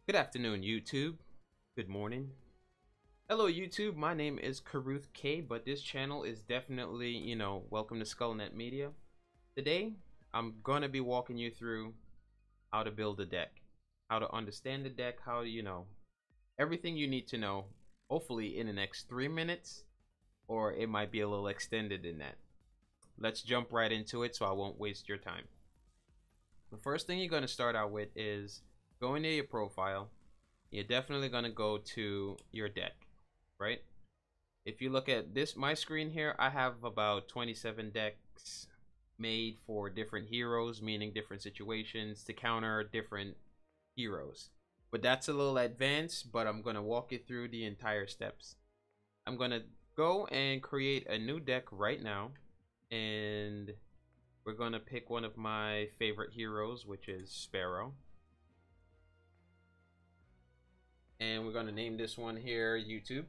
Good afternoon, YouTube. Good morning. Hello, YouTube. My name is Karuth K, but this channel is definitely, welcome to SkullNet Media. Today, I'm going to be walking you through how to build a deck, how to understand the deck, how, everything you need to know, hopefully in the next 3 minutes, or it might be a little extended in that. Let's jump right into it so I won't waste your time. The first thing you're going to start out with is go into your profile. You're definitely going to go to your deck, right? If you look at this, my screen here, I have about 27 decks made for different heroes, meaning different situations to counter different heroes. But that's a little advanced, but I'm going to walk you through the entire steps. I'm going to go and create a new deck right now, and we're going to pick one of my favorite heroes, which is Sparrow. And we're going to name this one here YouTube.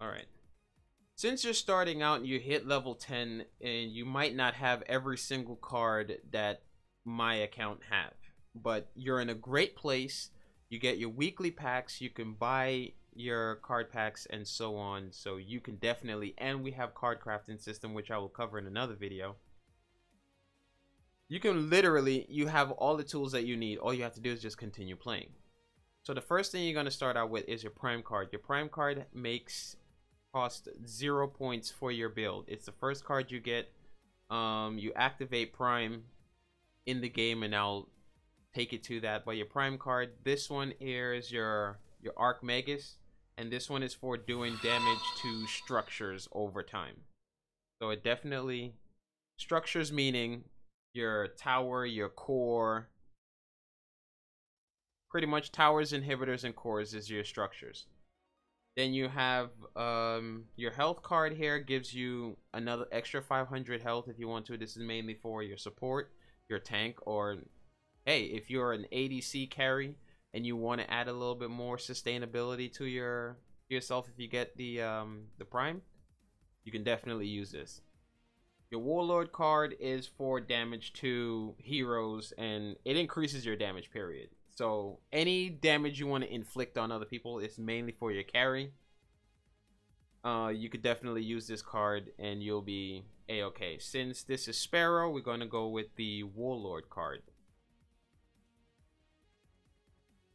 Alright. Since you're starting out and you hit level 10, and you might not have every single card that my account have, but you're in a great place. You get your weekly packs, you can buy your card packs and so on. So you can definitely, and we have card crafting system, which I will cover in another video. You can literally, you have all the tools that you need. All you have to do is just continue playing. So the first thing you're going to start out with is your prime card. Your prime card cost 0 points for your build. It's the first card you get. You activate prime in the game, and I'll take it to that. But your prime card, this one here is your Archmagus, and this one is for doing damage to structures over time. So it definitely, structures meaning your tower, your core, pretty much towers, inhibitors, and cores is your structures. Then you have your health card here, gives you another extra 500 health if you want to. This is mainly for your support, your tank, or hey, if you're an ADC carry and you want to add a little bit more sustainability to yourself if you get the prime, you can definitely use this. Your Warlord card is for damage to heroes, and it increases your damage, period. So any damage you want to inflict on other people is mainly for your carry. You could definitely use this card and you'll be a-okay. Since this is Sparrow, we're going to go with the Warlord card.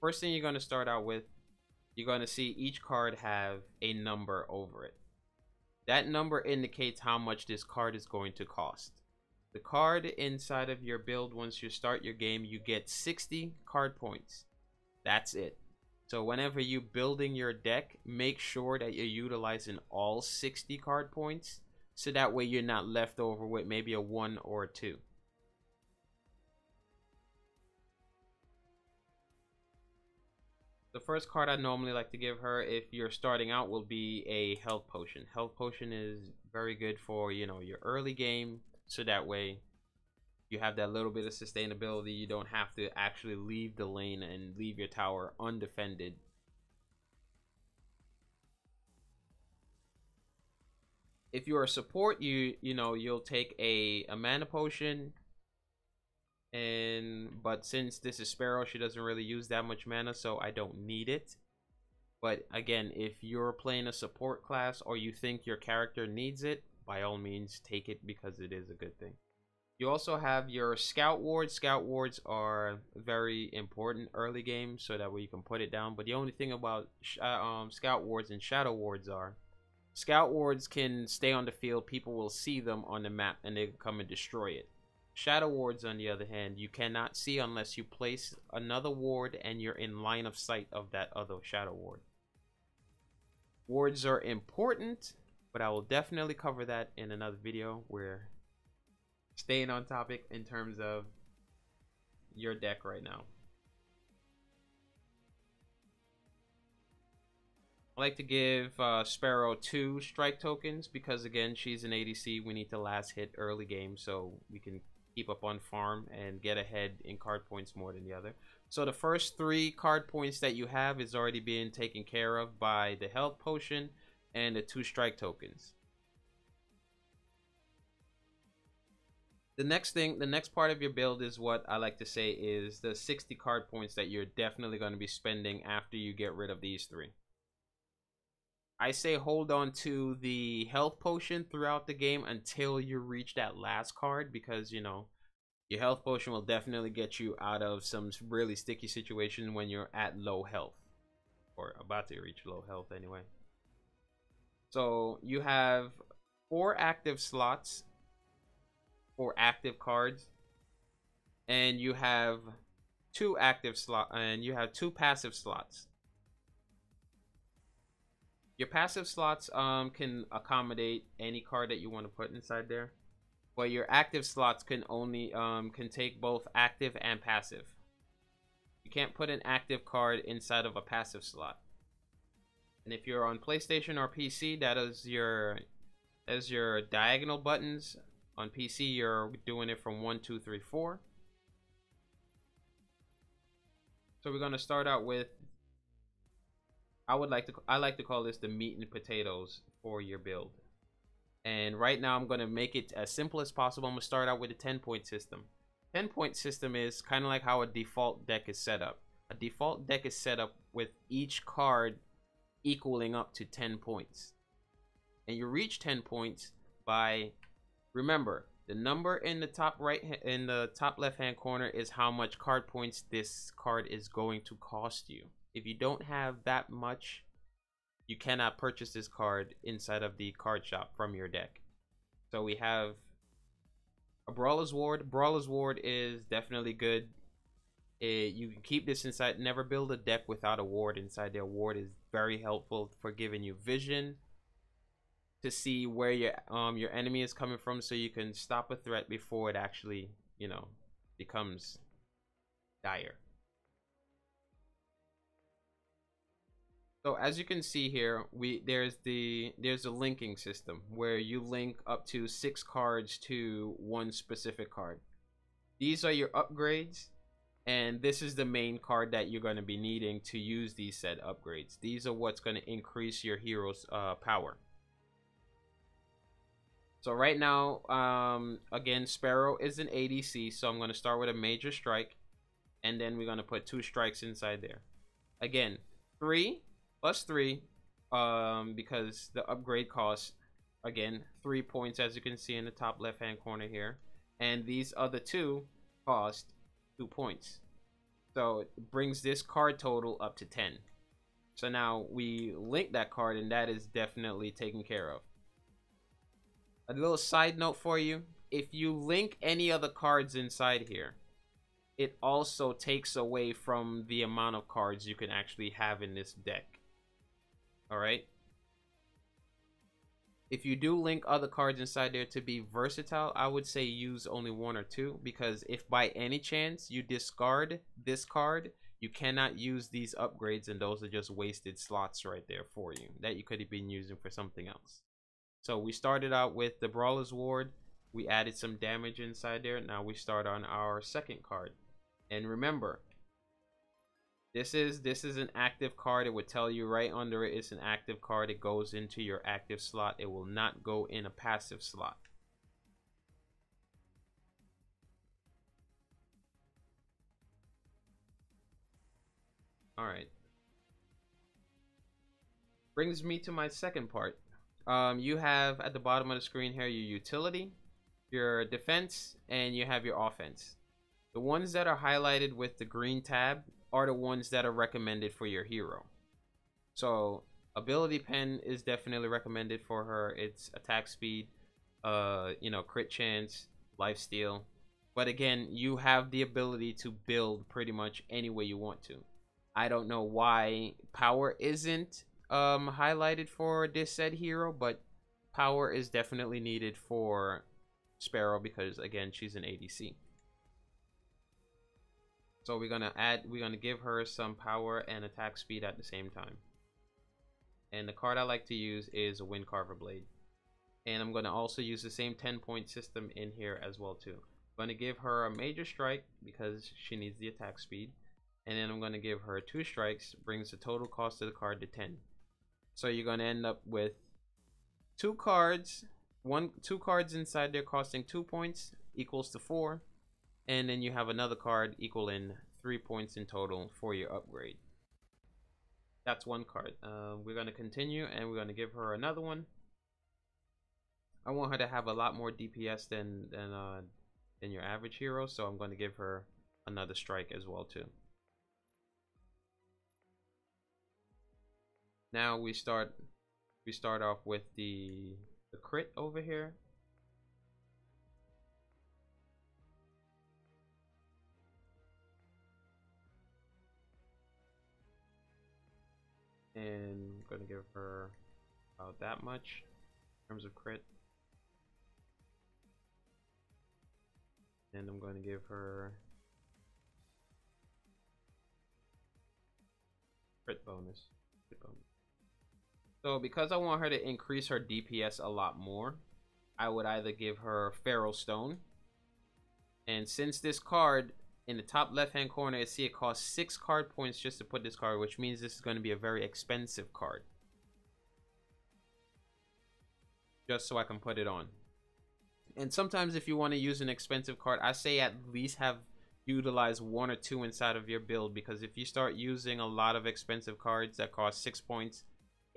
First thing you're going to start out with, you're going to see each card have a number over it. That number indicates how much this card is going to cost. The card inside of your build, once you start your game, you get 60 card points. That's it. So whenever you're building your deck, make sure that you're utilizing all 60 card points, so that way you're not left over with maybe a 1 or a 2. The first card I normally like to give her if you're starting out will be a health potion. Health potion is very good for, your early game, so that way you have that little bit of sustainability. You don't have to actually leave the lane and leave your tower undefended. If you're a support, you'll take a mana potion. But since this is Sparrow, she doesn't really use that much mana, so I don't need it. But again, if you're playing a support class or you think your character needs it, by all means take it, because it is a good thing. You also have your Scout Wards. Scout Wards are very important early game, so that way you can put it down. But the only thing about Scout Wards and Shadow Wards are, Scout Wards can stay on the field, people will see them on the map, and they can come and destroy it. Shadow Wards, on the other hand, you cannot see unless you place another ward and you're in line of sight of that other Shadow Ward. Wards are important, but I will definitely cover that in another video. We're staying on topic in terms of your deck right now. I like to give Sparrow 2 strike tokens because, again, she's an ADC. We need to last hit early game so we can keep up on farm and get ahead in card points more than the other. So the first 3 card points that you have is already being taken care of by the health potion and the 2 strike tokens. The next part of your build is what I like to say is the 60 card points that you're definitely going to be spending after you get rid of these three. I say hold on to the health potion throughout the game until you reach that last card, because you know your health potion will definitely get you out of some really sticky situations when you're at low health, or about to reach low health anyway. So you have 4 active slots, 4 active cards, and you have 2 passive slots. Your passive slots can accommodate any card that you want to put inside there, but your active slots can only can take both active and passive. You can't put an active card inside of a passive slot. And if you're on PlayStation or PC, that is your diagonal buttons. On PC, you're doing it from 1, 2, 3, 4. So we're gonna start out with, I like to call this the meat and potatoes for your build. And right now I'm going to make it as simple as possible. I'm going to start out with a 10-point system. 10-point system is kind of like how a default deck is set up. A default deck is set up with each card equaling up to 10 points. And you reach 10 points by, remember, the number in the top left hand corner is how much card points this card is going to cost you. If you don't have that much, you cannot purchase this card inside of the card shop from your deck. So we have a Brawler's Ward. Brawler's Ward is definitely good. You can keep this inside. Never build a deck without a ward inside there. Ward is very helpful for giving you vision to see where your enemy is coming from, so you can stop a threat before it actually, you know, becomes dire. So as you can see here, there's a linking system where you link up to 6 cards to one specific card. These are your upgrades, and this is the main card that you're going to be needing to use these said upgrades. These are what's going to increase your hero's power. So right now, again, Sparrow is an ADC, so I'm going to start with a major strike, and then we're going to put 2 strikes inside there. Again, 3 plus 3, because the upgrade costs, again, 3 points, as you can see in the top left hand corner here, and these other 2 cost 2 points. So it brings this card total up to 10. So now we link that card, and that is definitely taken care of. A little side note for you, if you link any other cards inside here, it also takes away from the amount of cards you can actually have in this deck. Alright? If you do link other cards inside there to be versatile, I would say use only 1 or 2, because if by any chance you discard this card, you cannot use these upgrades, and those are just wasted slots right there for you that you could have been using for something else. So we started out with the Brawler's Ward. We added some damage inside there. Now we start on our second card. And remember, this is an active card. It would tell you right under it, it's an active card. It goes into your active slot. It will not go in a passive slot. Alright. Brings me to my second part. You have at the bottom of the screen here your utility, your defense, and you have your offense. The ones that are highlighted with the green tab are the ones that are recommended for your hero. So ability pen is definitely recommended for her. It's attack speed, you know, crit chance, lifesteal. But again, you have the ability to build pretty much any way you want to. I don't know why power isn't highlighted for this said hero, but power is definitely needed for Sparrow because again, she's an ADC. So we're gonna give her some power and attack speed at the same time. And the card I like to use is a Wind Carver Blade. And I'm gonna also use the same 10-point system in here as well too. I'm gonna give her a major strike because she needs the attack speed. And then I'm gonna give her 2 strikes, brings the total cost of the card to 10. So you're going to end up with 2 cards inside there costing 2 points. equals to 4, and then you have another card equaling 3 points in total for your upgrade. That's one card. We're going to continue, and we're going to give her another one. I want her to have a lot more DPS than your average hero, so I'm going to give her another strike as well too. Now we start off with the crit over here. And I'm going to give her about that much in terms of crit. And I'm going to give her crit bonus. So because I want her to increase her DPS a lot more, I would either give her Feral Stone. And since this card in the top left hand corner, I see it costs 6 card points just to put this card, which means this is going to be a very expensive card. Just so I can put it on. And sometimes if you want to use an expensive card, I say at least utilize 1 or 2 inside of your build, because if you start using a lot of expensive cards that cost 6 points,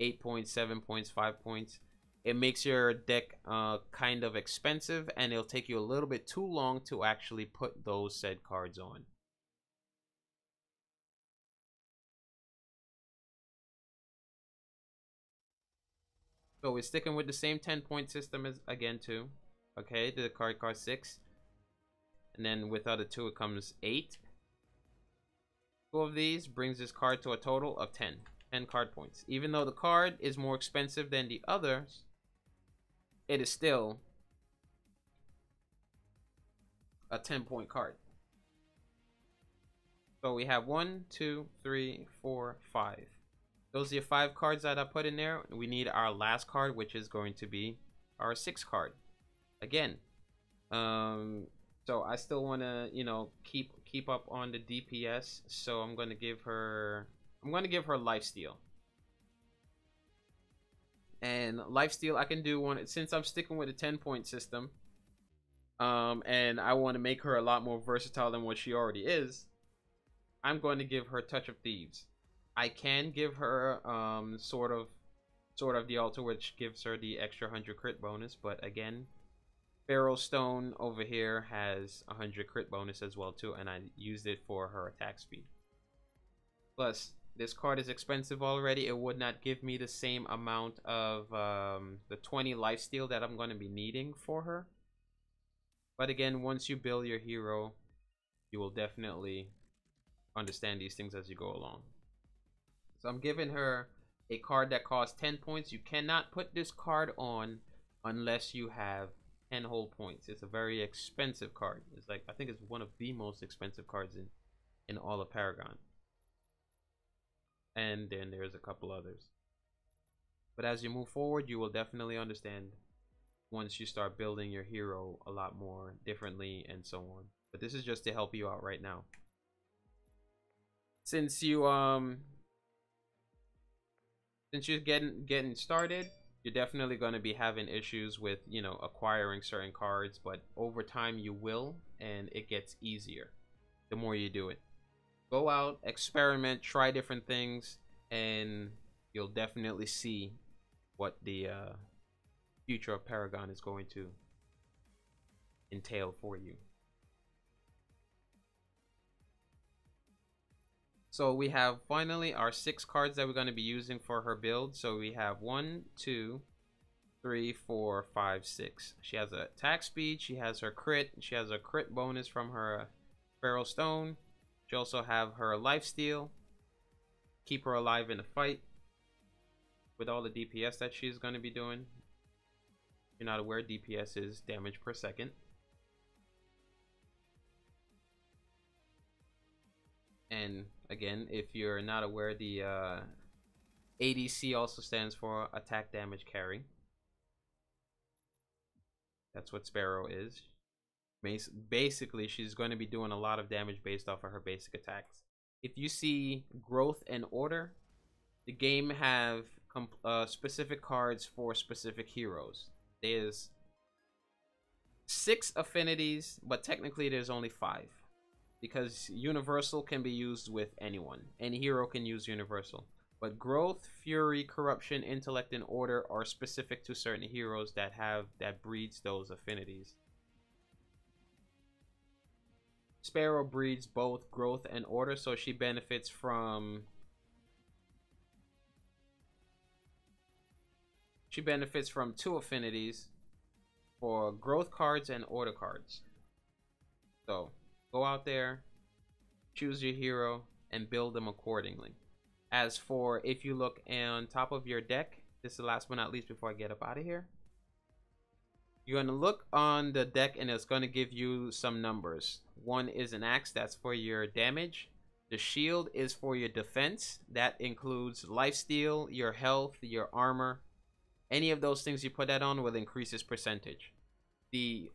8 points, 7 points, 5 points, it makes your deck kind of expensive, and it'll take you a little bit too long to actually put those said cards on. So we're sticking with the same 10-point system as again too. Okay, the card costs 6, and then with other 2 it comes 8. 2 of these brings this card to a total of 10 card points. Even though the card is more expensive than the others, it is still a 10-point card. So we have 1, 2, 3, 4, 5. Those are your 5 cards that I put in there. We need our last card, which is going to be our 6th card. Again, so I still want to, you know, keep up on the DPS. So I'm going to give her Lifesteal. And Lifesteal, I can do one since I'm sticking with a 10-point system. And I want to make her a lot more versatile than what she already is. I'm going to give her Touch of Thieves. I can give her sort of the altar, which gives her the extra 100 crit bonus, but again, Feral Stone over here has 100 crit bonus as well too, and I used it for her attack speed. Plus, this card is expensive already. It would not give me the same amount of the 20 lifesteal that I'm going to be needing for her. But again, once you build your hero, you will definitely understand these things as you go along. So I'm giving her a card that costs 10 points. You cannot put this card on unless you have 10 whole points. It's a very expensive card. It's like, I think it's one of the most expensive cards in all of Paragon. And then there's a couple others. But as you move forward, you will definitely understand once you start building your hero a lot more differently and so on. But this is just to help you out right now. Since you're getting started, you're definitely going to be having issues with, you know, acquiring certain cards, but over time you will, and it gets easier the more you do it. Go out, experiment, try different things, and you'll definitely see what the future of Paragon is going to entail for you. So we have finally our 6 cards that we're going to be using for her build. So we have 1, 2, 3, 4, 5, 6. She has a attack speed. She has her crit. She has a crit bonus from her Feral Stone. She also have her lifesteal. Keep her alive in the fight with all the DPS that she's going to be doing. If you're not aware, DPS is damage per second. And again, if you're not aware, the ADC also stands for attack damage carry. That's what Sparrow is. Basically, she's going to be doing a lot of damage based off of her basic attacks. If you see growth and order, the game have specific cards for specific heroes. There's 6 affinities, but technically there's only 5. Because universal can be used with anyone. Any hero can use universal. But growth, fury, corruption, intellect, and order are specific to certain heroes that breeds those affinities. Sparrow breeds both growth and order, so she benefits from 2 affinities for growth cards and order cards. So go out there, choose your hero, and build them accordingly. As for if you look on top of your deck, this is the last but not least before I get up out of here. You're going to look on the deck and it's going to give you some numbers. 1 is an axe, that's for your damage. The shield is for your defense. That includes lifesteal, your health, your armor. Any of those things you put that on will increase its percentage. The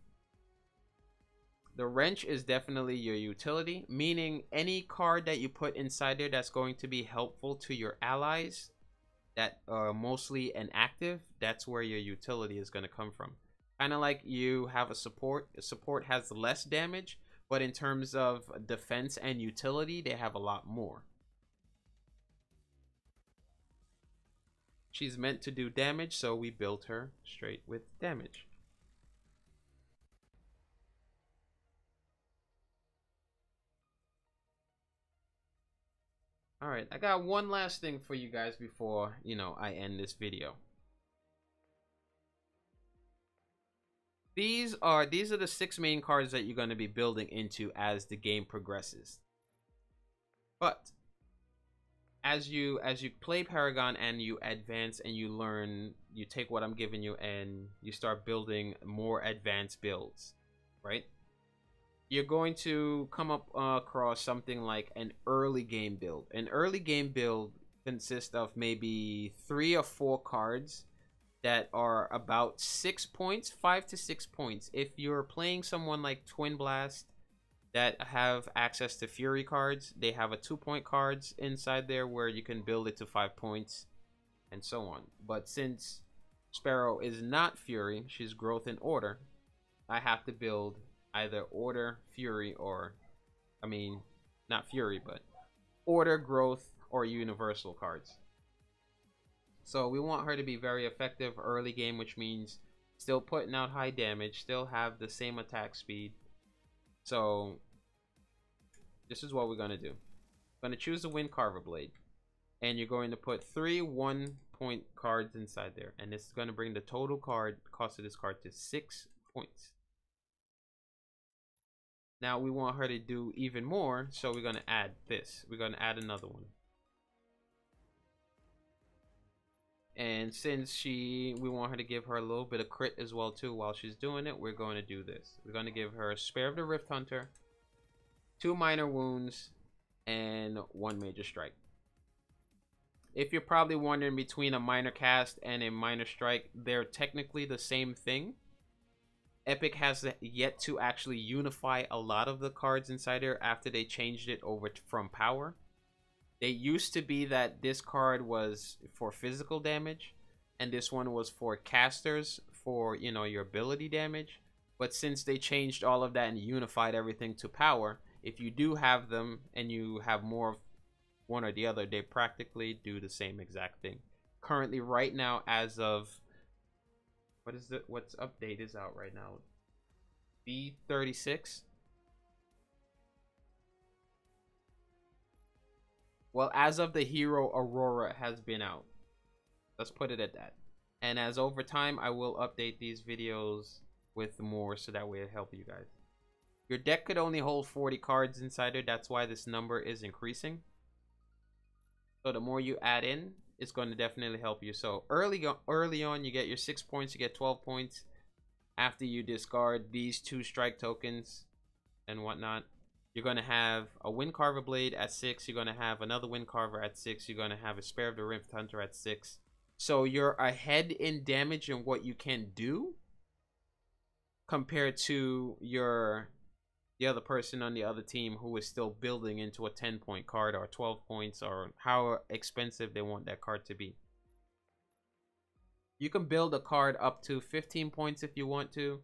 wrench is definitely your utility, meaning any card that you put inside there that's going to be helpful to your allies that are mostly inactive, that's where your utility is going to come from. Kind of like you have a support. A support has less damage, but in terms of defense and utility, they have a lot more. She's meant to do damage, so we built her straight with damage. All right, I got one last thing for you guys before, I end this video. These are the 6 main cards that you're going to be building into as the game progresses. But as you play Paragon and you advance and you learn, you take what I'm giving you and you start building more advanced builds, right? You're going to come up across something like an early game build. An early game build consists of maybe 3 or 4 cards that are about 6 points, 5 to 6 points. If you're playing someone like Twin Blast that have access to Fury cards, they have a 2-point cards inside there where you can build it to 5 points and so on. But since Sparrow is not Fury, she's growth and order, I have to build either order, fury, or not fury, but order, growth, or universal cards. So we want her to be very effective early game, which means still putting out high damage, still have the same attack speed. So this is what we're going to do. I'm going to choose the Wind Carver Blade, and you're going to put 3 1-point cards inside there, and this is going to bring the total cost of this card to 6 points. Now we want her to do even more, so we're going to add this. We're going to add another one. And since we want her to give her a little bit of crit as well too while she's doing it, we're going to do this. We're going to give her a Spare of the Rift Hunter, 2 minor wounds, and 1 major strike. If you're probably wondering between a minor cast and a minor strike, they're technically the same thing. Epic has yet to actually unify a lot of the cards inside there after they changed it over from power. They used to be that this card was for physical damage, and this one was for casters for, your ability damage. But since they changed all of that and unified everything to power, if you do have them and you have more of one or the other, they practically do the same exact thing. Currently, right now, as of what's update is out right now? B36. Well, as of the hero, Aurora has been out. Let's put it at that. And as over time, I will update these videos with more so that way it help you guys. Your deck could only hold 40 cards inside it. That's why this number is increasing. So the more you add in, it's going to definitely help you. So early on, you get your 6 points, you get 12 points. After you discard these 2 strike tokens and whatnot, you're going to have a Wind Carver Blade at 6. You're going to have another Wind Carver at 6. You're going to have a Spare of the Rift Hunter at 6. So you're ahead in damage and what you can do compared to the other person on the other team who is still building into a 10-point card or 12 points or how expensive they want that card to be. You can build a card up to 15 points if you want to,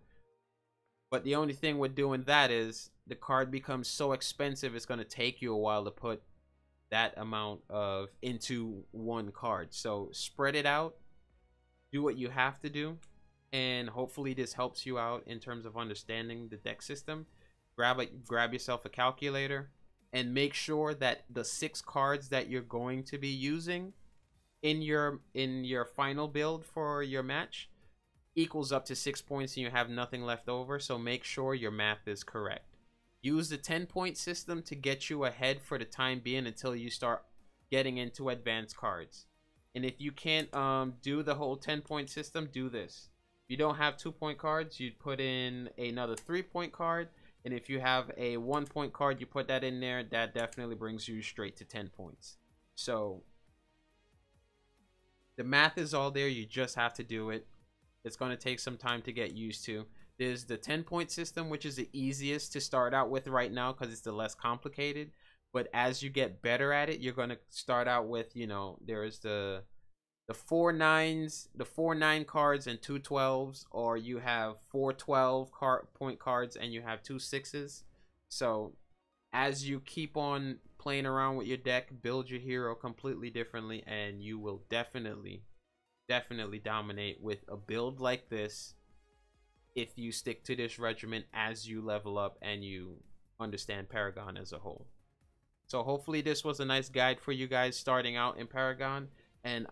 But the only thing with doing that is the card becomes so expensive, it's going to take you a while to put that amount of into one card. So spread it out, do what you have to do, and hopefully this helps you out in terms of understanding the deck system. Grab yourself a calculator and make sure that the 6 cards that you're going to be using in your final build for your match equals up to 6 points and you have nothing left over. So make sure your math is correct. Use the 10-point system to get you ahead for the time being until you start getting into advanced cards. And if you can't do the whole 10-point system, do this. If you don't have 2-point cards, you'd put in another 3-point card. And if you have a 1-point card, you put that in there. That definitely brings you straight to 10 points. So the math is all there. You just have to do it. It's going to take some time to get used to. There's the 10-point system, which is the easiest to start out with right now because it's the less complicated. But as you get better at it, you're going to start out with, you know, there's the 4 9s, the 4 9 cards and 2 12s, or you have 4 12 point cards and you have 2 6s. So as you keep on playing around with your deck, build your hero completely differently, and you will definitely dominate with a build like this if you stick to this regimen as you level up and you understand Paragon as a whole. So hopefully this was a nice guide for you guys starting out in Paragon, and